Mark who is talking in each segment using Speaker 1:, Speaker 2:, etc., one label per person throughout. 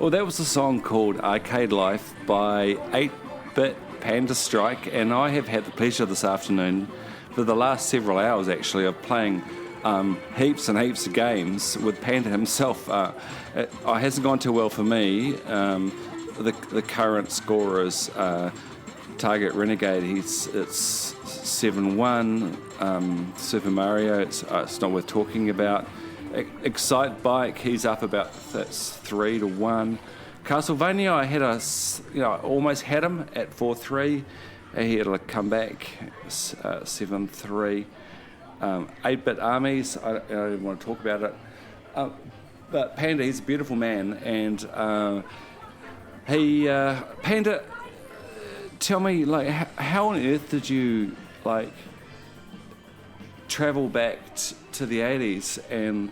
Speaker 1: Well, that was a song called Arcade Life by 8-Bit Panda Strike, and I have had the pleasure this afternoon, for the last several hours actually, of playing heaps and heaps of games with Panda himself. It hasn't gone too well for me. The current score is Target Renegade. It's 7-1. Super Mario, it's not worth talking about. Excite Bike, he's up about 3-1. Castlevania, I had almost had him at 4-3. He had a comeback 7-3. 8-Bit Armies, I don't want to talk about it. But Panda, he's a beautiful man, and Panda, tell me, like, how on earth did you travel back to the 80s and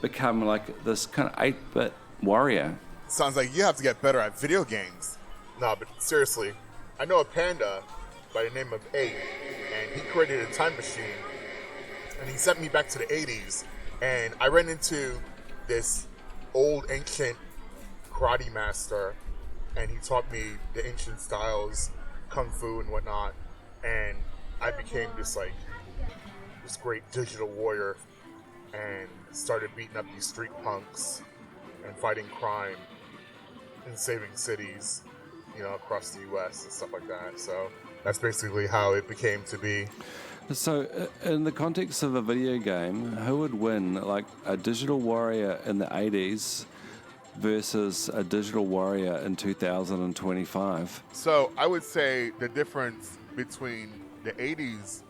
Speaker 1: become like this kind of 8-bit warrior?
Speaker 2: Sounds like you have to get better at video games. No, but seriously, I know a panda by the name of 8, and he created a time machine, and he sent me back to the 80s, and I ran into this old ancient karate master, and he taught me the ancient styles, kung fu and whatnot, and I became this great digital warrior and started beating up these street punks and fighting crime and saving cities, across the US and stuff like that. So that's basically how it became to be.
Speaker 1: So in the context of a video game, who would win, like a digital warrior in the 80s versus a digital warrior in 2025?
Speaker 2: So I would say the difference between the 80s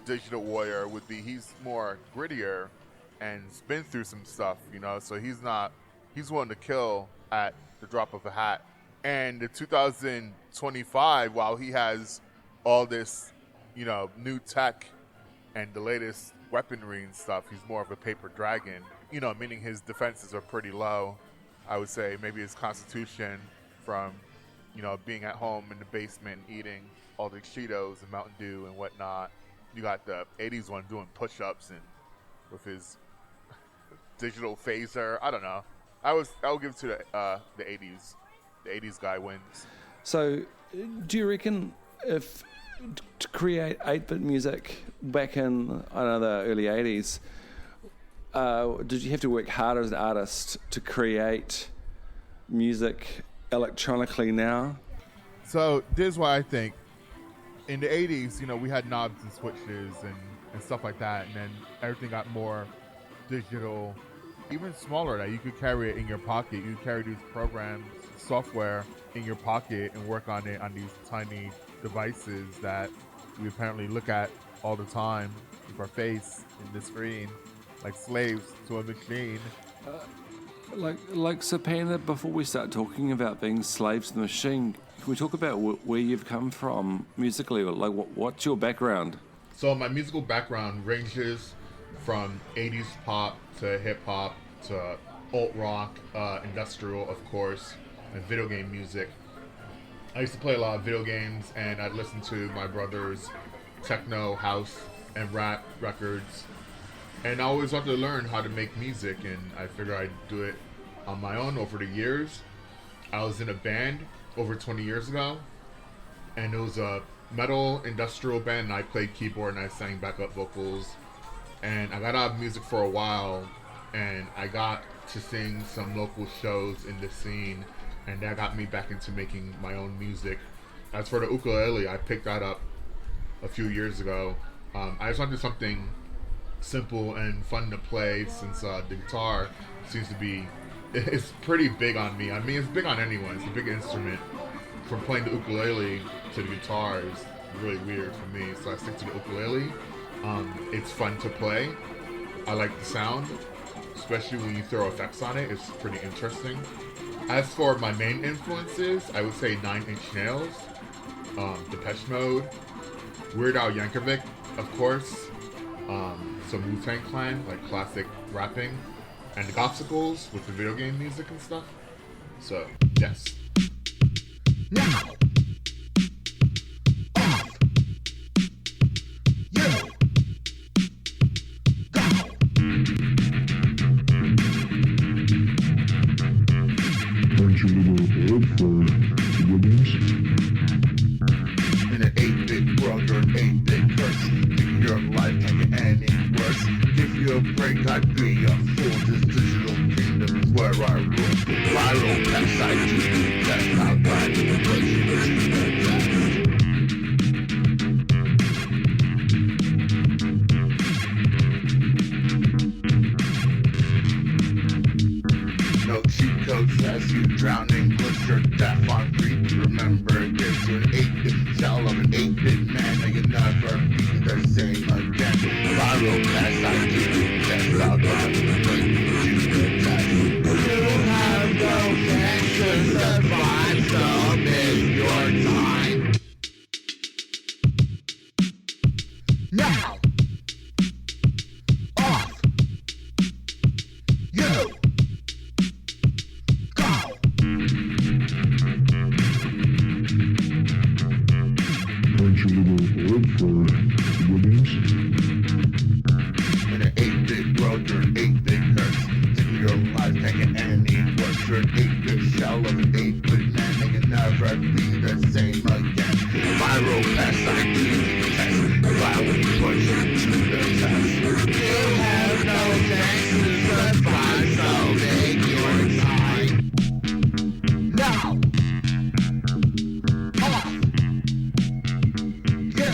Speaker 2: digital warrior would be he's more grittier and has been through some stuff, so he's willing to kill at the drop of a hat. And the 2025, while he has all this, new tech and the latest weaponry and stuff, he's more of a paper dragon, meaning his defenses are pretty low. I would say maybe his constitution from, being at home in the basement eating all the Cheetos and Mountain Dew and whatnot. You got the 80s one doing push-ups and with his digital phaser. I don't know. I would give it to the 80s. The 80s guy wins.
Speaker 1: So, do you reckon if to create 8-bit music back in, the early 80s, did you have to work harder as an artist to create music electronically now?
Speaker 2: So, this is why I think in the 80s, we had knobs and switches and stuff like that, and then everything got more digital, even smaller, that you could carry it in your pocket. You could carry these programs, software in your pocket and work on it on these tiny devices that we apparently look at all the time with our face in the screen, like slaves to a machine.
Speaker 1: So Panda, before we start talking about being slaves to the machine, can we talk about where you've come from musically? Like, what's your background?
Speaker 2: So my musical background ranges from 80s pop to hip hop to alt rock, industrial, of course, and video game music. I used to play a lot of video games, and I'd listen to my brother's techno, house, and rap records. And I always wanted to learn how to make music, and I figured I'd do it on my own over the years. I was in a band over 20 years ago, and it was a metal industrial band, and I played keyboard and I sang backup vocals. And I got out of music for a while, and I got to sing some local shows in the scene, and that got me back into making my own music. As for the ukulele, I picked that up a few years ago. I just wanted something simple and fun to play, since the guitar seems to be, it's pretty big on me. I mean, it's big on anyone. It's a big instrument. From playing the ukulele to the guitar is really weird for me, so I stick to the ukulele. It's fun to play. I like the sound, especially when you throw effects on it. It's pretty interesting. As for my main influences, I would say 9 Inch Nails, Depeche Mode, Weird Al Yankovic, of course, some Wu-Tang Clan, like classic rapping, and the Gospels with the video game music and stuff. So, yes. Now!
Speaker 3: Don't you
Speaker 2: be a break, I'd be a fool. This digital kingdom is where I rule. Viral past I do, that's how I do. But you choose the test. No cheat codes as you drown in glitter, death on creep. Remember, it's an 8-bit shell of an 8-bit man, and you'll never be the same again. Viral past I do, that's how I do. But you choose the test. You have no chance to survive, so miss your time. Now! Off! You!
Speaker 3: Aren't you a little old for women's?
Speaker 2: In an 8-bit world, you're an 8-bit curse. Taking your life, taking any worse. You're an 8-bit shell of an 8-bit man, and you'll never be the same again. Viral past I do test. Viral push you to the test. You have no chance to survive, so make your time. Now! Off! You!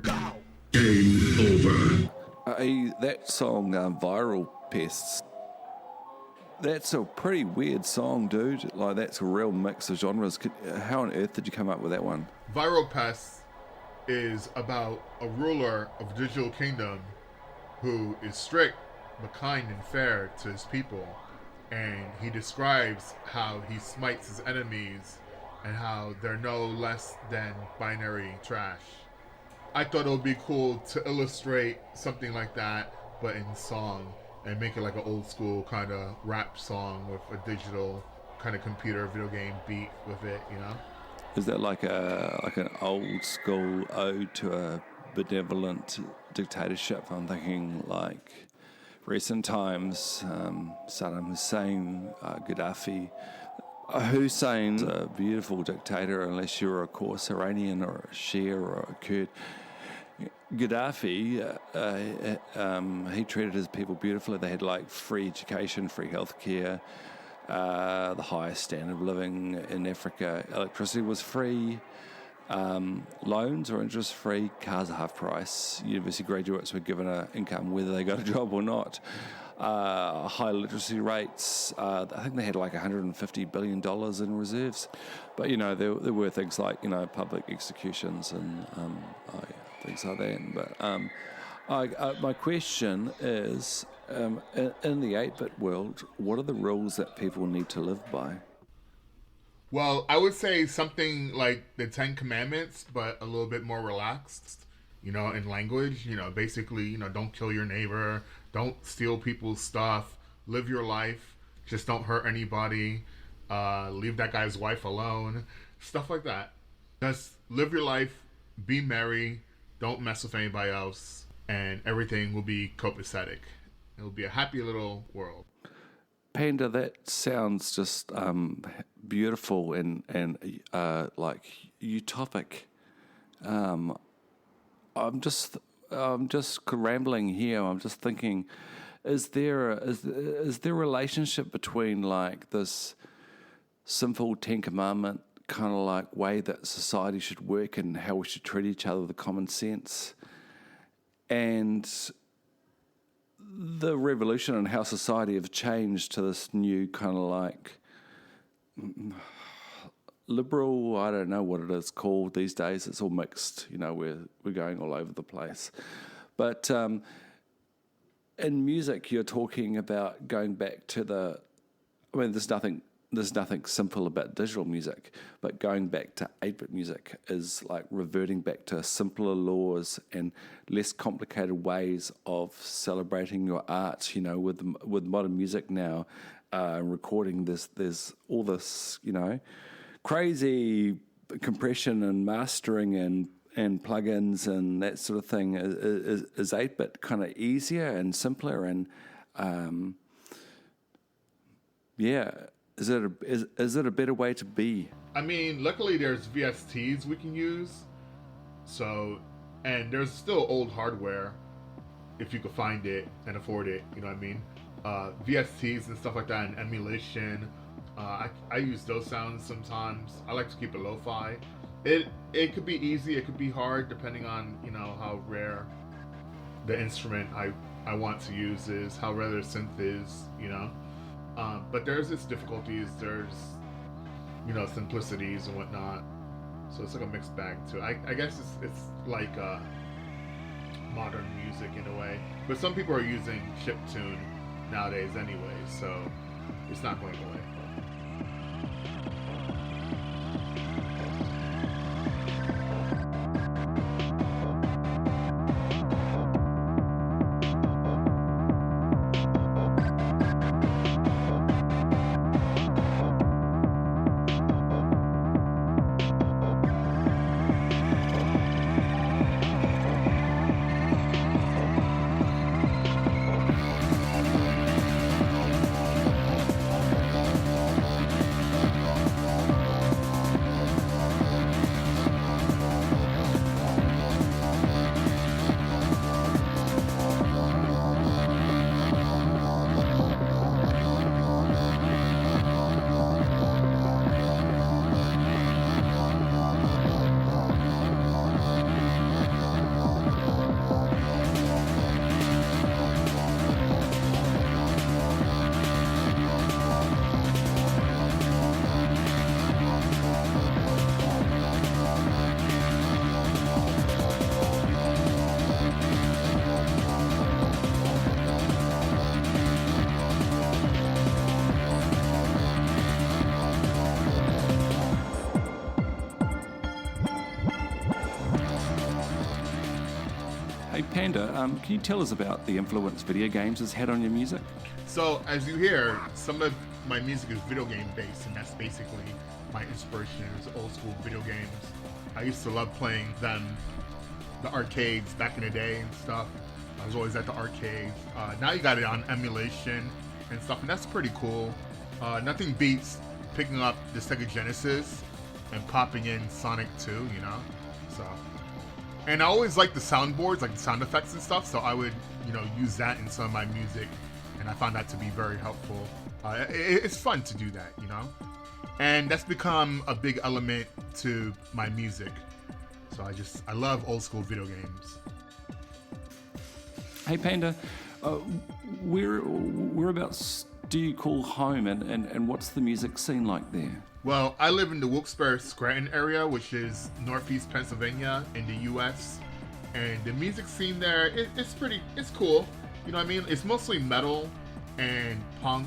Speaker 2: Go!
Speaker 3: Game over.
Speaker 1: That song, Viral Pests, that's a pretty weird song, dude. Like, that's a real mix of genres. How on earth did you come up with that one?
Speaker 2: Viral Pests is about a ruler of digital kingdom who is strict but kind and fair to his people, and he describes how he smites his enemies and how they're no less than binary trash. I thought it would be cool to illustrate something like that, but in song, and make it like an old school kind of rap song with a digital kind of computer video game beat with it, you know?
Speaker 1: Is that like an old school ode to a benevolent dictatorship? I'm thinking like recent times, Saddam Hussein, Gaddafi. Hussein's a beautiful dictator unless you're, of course, Iranian or a Shia or a Kurd. Gaddafi, he treated his people beautifully. They had like free education, free healthcare, the highest standard of living in Africa. Electricity was free. Loans were interest-free. Cars are half price. University graduates were given an income whether they got a job or not. High literacy rates. I think they had like $150 billion in reserves. But, you know, there were things like, you know, public executions and things like that. But my question is, in the 8-bit world, what are the rules that people need to live by?
Speaker 2: Well, I would say something like the 10 Commandments, but a little bit more relaxed, you know, in language. You know, basically, you know, don't kill your neighbor, don't steal people's stuff, live your life, just don't hurt anybody, leave that guy's wife alone, stuff like that. Just live your life, be merry, don't mess with anybody else, and everything will be copacetic. It will be a happy little world.
Speaker 1: Panda, that sounds just beautiful and like utopic. I'm just rambling here. I'm just thinking, is there a relationship between like this simple 10 Commandment kind of like way that society should work and how we should treat each other with common sense, and the revolution and how society have changed to this new kind of like liberal, I don't know what it is called these days. It's all mixed, you know, we're going all over the place. But in music, you're talking about going back to there's nothing simple about digital music, but going back to 8-bit music is like reverting back to simpler laws and less complicated ways of celebrating your art. You know, with modern music now, recording there's all this, you know, crazy compression and mastering and plugins and that sort of thing. Is 8-bit kind of easier and simpler and yeah. Is it a better way to be?
Speaker 2: I mean, luckily there's VSTs we can use. So, and there's still old hardware. if you could find it and afford it. You know what I mean? VSTs and stuff like that, and emulation. I use those sounds sometimes. I like to keep it lo-fi. It could be easy, it could be hard, depending on, you know, how rare the instrument I want to use is, how rare the synth is, you know. But there's its difficulties, there's, you know, simplicities and whatnot. So it's like a mixed bag too. I guess it's like modern music in a way. But some people are using chiptune nowadays anyway, so it's not going away.
Speaker 1: Hey Panda, can you tell us about the influence video games has had on your music?
Speaker 2: So as you hear, some of my music is video game based, and that's basically my inspiration is old school video games. I used to love playing them, the arcades back in the day and stuff. I was always at the arcades. Now you got it on emulation and stuff, and that's pretty cool. Nothing beats picking up the Sega Genesis and popping in Sonic 2, you know? So, and I always liked the soundboards, like the sound effects and stuff, so I would, you know, use that in some of my music, and I found that to be very helpful. It's fun to do that, you know? And that's become a big element to my music. So I love old school video games.
Speaker 1: Hey Panda, whereabouts do you call home, and what's the music scene like there?
Speaker 2: Well, I live in the Wilkes-Barre, Scranton area, which is northeast Pennsylvania in the U.S. And the music scene there, it's cool. You know what I mean? It's mostly metal and punk,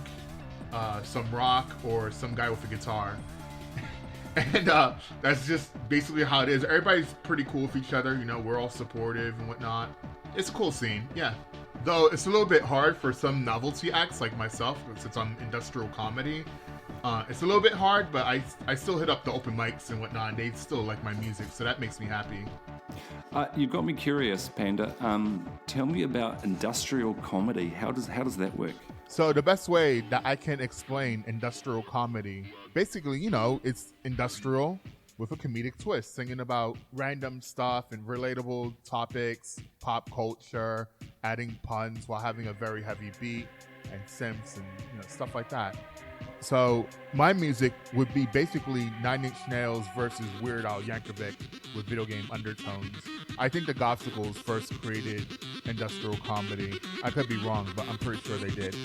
Speaker 2: some rock, or some guy with a guitar. And that's just basically how it is. Everybody's pretty cool with each other. You know, we're all supportive and whatnot. It's a cool scene, yeah. Though it's a little bit hard for some novelty acts like myself, since I'm industrial comedy. It's a little bit hard, but I still hit up the open mics and whatnot, and they still like my music, so that makes me happy.
Speaker 1: You've got me curious, Panda. Tell me about industrial comedy. How does that work?
Speaker 2: So the best way that I can explain industrial comedy, basically, you know, it's industrial with a comedic twist, singing about random stuff and relatable topics, pop culture, adding puns while having a very heavy beat and synths and, you know, stuff like that. So my music would be basically Nine Inch Nails versus Weird Al Yankovic with video game undertones. I think the Gospels first created industrial comedy. I could be wrong, but I'm pretty sure they did.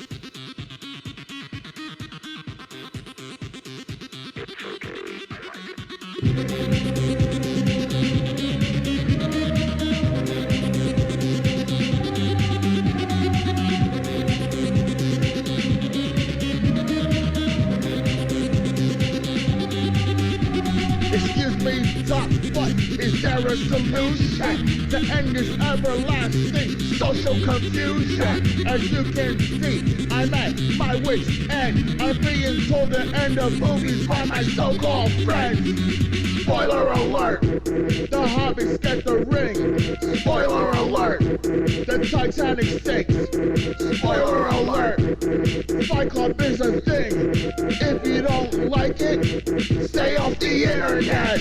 Speaker 4: Excuse me, Doc, but is there a solution to end this everlasting social confusion? As you can see, I'm at my wit's end. I'm being told to end the movies by my so-called friends. Spoiler alert, the Hobbits get the ring. Spoiler alert, the Titanic sinks. Spoiler alert, Fight Club is a thing. If you don't like it, stay off the internet.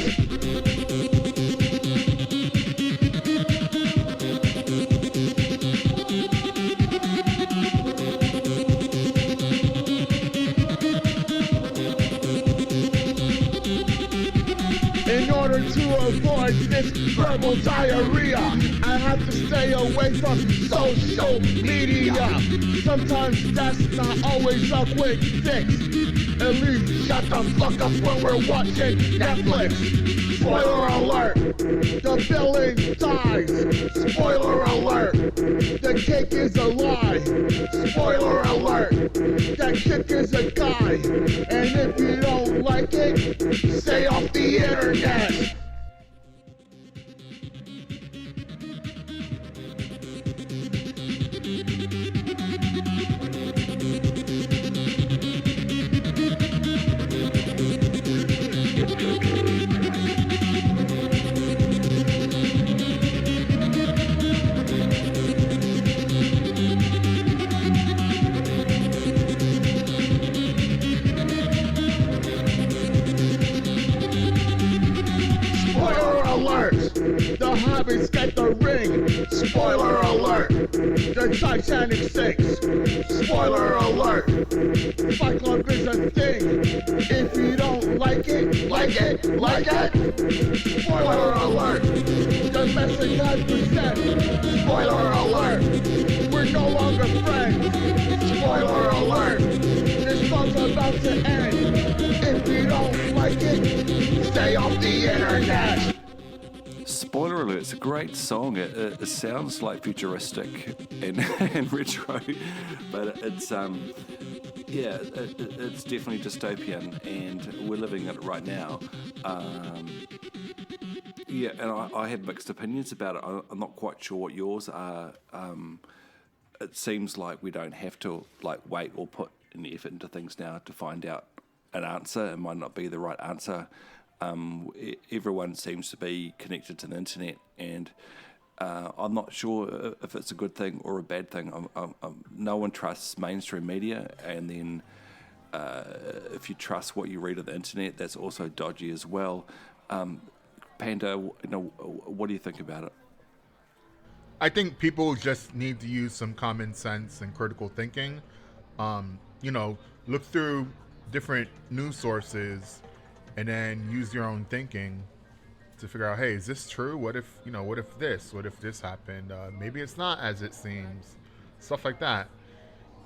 Speaker 4: it's verbal diarrhea. I have to stay away from social media. Sometimes that's not always a quick fix. At least shut the fuck up when we're watching Netflix. Spoiler alert, the villain dies. Spoiler alert, the cake is a lie. Spoiler alert, that chick is a guy. And if you don't like it, stay off the internet. The Hobbits get the ring. Spoiler alert. The Titanic sinks. Spoiler alert. Fight Club is a thing. If you don't like it, like it, like it. Spoiler alert. The message has been sent. Spoiler alert. We're no longer friends. Spoiler alert. This song's about to end. If you don't like it, stay off the internet.
Speaker 1: Spoiler alert, it's a great song. It sounds like futuristic and, and retro, but it's it's definitely dystopian, and we're living it right now. And I have mixed opinions about it. I'm not quite sure what yours are. It seems like we don't have to wait or put any effort into things now to find out an answer. It might not be the right answer. Everyone seems to be connected to the internet, and I'm not sure if it's a good thing or a bad thing. No one trusts mainstream media, and then if you trust what you read on the internet, that's also dodgy as well. Panda, what do you think about it?
Speaker 2: I think people just need to use some common sense and critical thinking. Look through different news sources and then use your own thinking to figure out, hey, is this true? What if this happened? Maybe it's not as it seems. Stuff like that.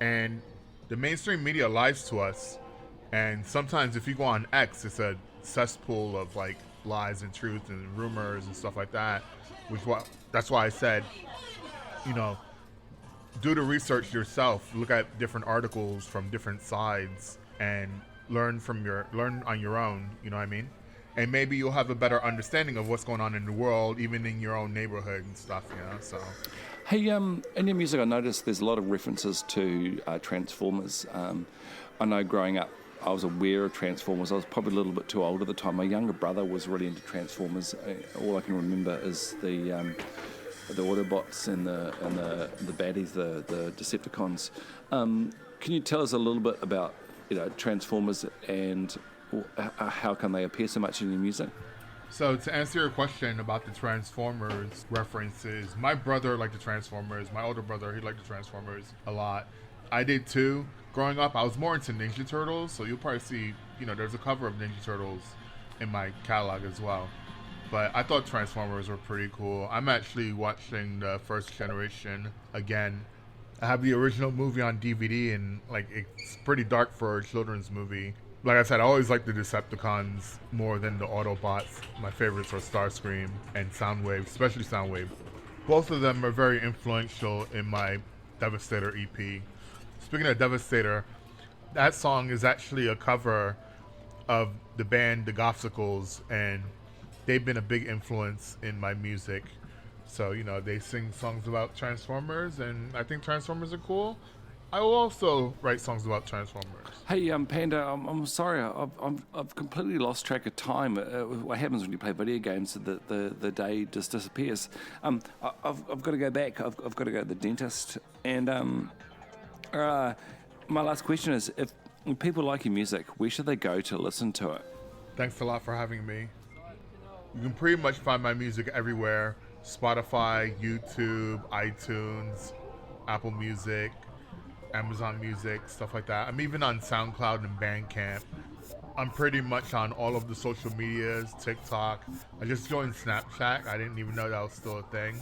Speaker 2: And the mainstream media lies to us. And sometimes if you go on X, it's a cesspool of lies and truth and rumors and stuff like that. That's why I said, do the research yourself. Look at different articles from different sides and learn on your own, you know what I mean? And maybe you'll have a better understanding of what's going on in the world, even in your own neighborhood and stuff, so.
Speaker 1: Hey, in your music, I noticed there's a lot of references to Transformers. I know growing up, I was aware of Transformers. I was probably a little bit too old at the time. My younger brother was really into Transformers. All I can remember is the Autobots and the baddies, the Decepticons. Can you tell us a little bit about Transformers and how can they appear so much in your music?
Speaker 2: So to answer your question about the Transformers references, my brother liked the Transformers. My older brother, he liked the Transformers a lot. I did too. Growing up, I was more into Ninja Turtles, so you'll probably see, there's a cover of Ninja Turtles in my catalog as well. But I thought Transformers were pretty cool. I'm actually watching the first generation again. I have the original movie on DVD, and it's pretty dark for a children's movie. Like I said, I always liked the Decepticons more than the Autobots. My favorites are Starscream and Soundwave, especially Soundwave. Both of them are very influential in my Devastator EP. Speaking of Devastator, that song is actually a cover of the band The Gothsicles, and they've been a big influence in my music. So, they sing songs about Transformers, and I think Transformers are cool. I will also write songs about Transformers.
Speaker 1: Hey, Panda, I'm sorry, I've completely lost track of time. What happens when you play video games? The day just disappears. I've got to go back. I've got to go to the dentist. And my last question is, if people like your music, where should they go to listen to it?
Speaker 2: Thanks a lot for having me. You can pretty much find my music everywhere. Spotify, YouTube, iTunes, Apple Music, Amazon Music, stuff like that. I'm even on SoundCloud and Bandcamp. I'm pretty much on all of the social medias, TikTok. I just joined Snapchat. I didn't even know that was still a thing.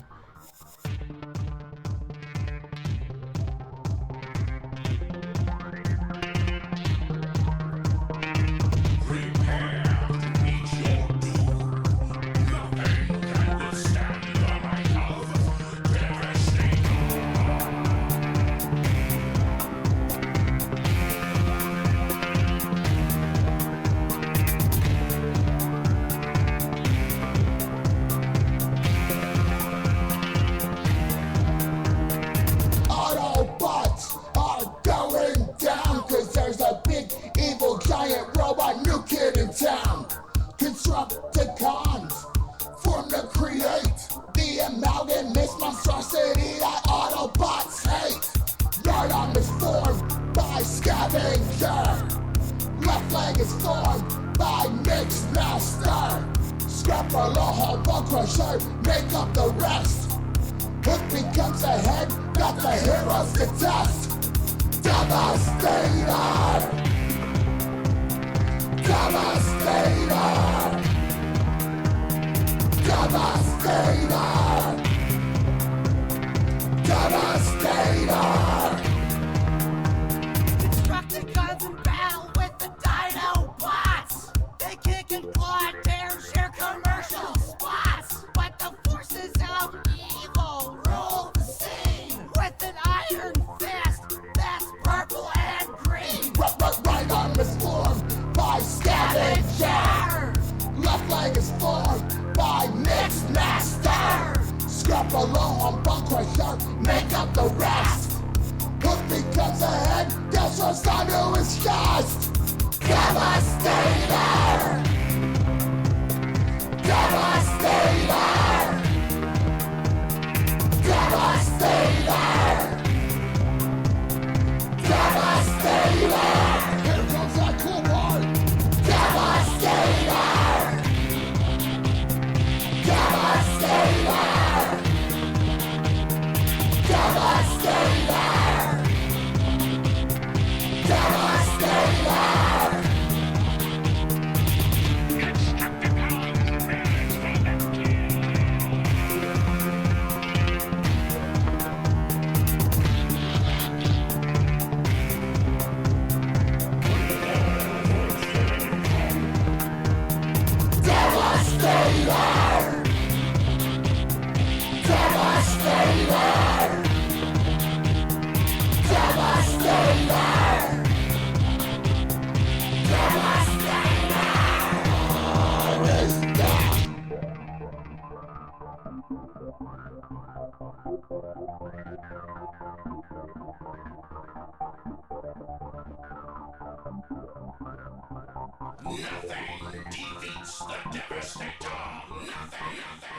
Speaker 4: Autobots are going down, cause there's a big evil giant robot new kid in town. Constructicons form to create the amalgamous monstrosity that Autobots hate. Yardom is formed by Scavenger. Left leg is formed by Mix Master. Scrap a low bug crusher, make up the rest. Hook becomes the head, got the heroes to test. Devastator! Devastator! Devastator! Devastator!
Speaker 5: Constructicons in battle with the Dinobots. They kick and claw, tear, share commercial spots. But the forces of evil rule the scene with an iron fist that's purple and green.
Speaker 4: Right arm is formed by Scavenger. Left leg is formed by Mix Master. Scrap a low bug crusher, make up the rest. Hook becomes a head, guess what's time to his chest. Devastator! Devastator! Devastator! Devastator! Here comes that cool part! Devastator! Devastator! Devastator! Devastator! Devastator! Devastator! Devastator!
Speaker 6: Nothing defeats the Devastator. Nothing.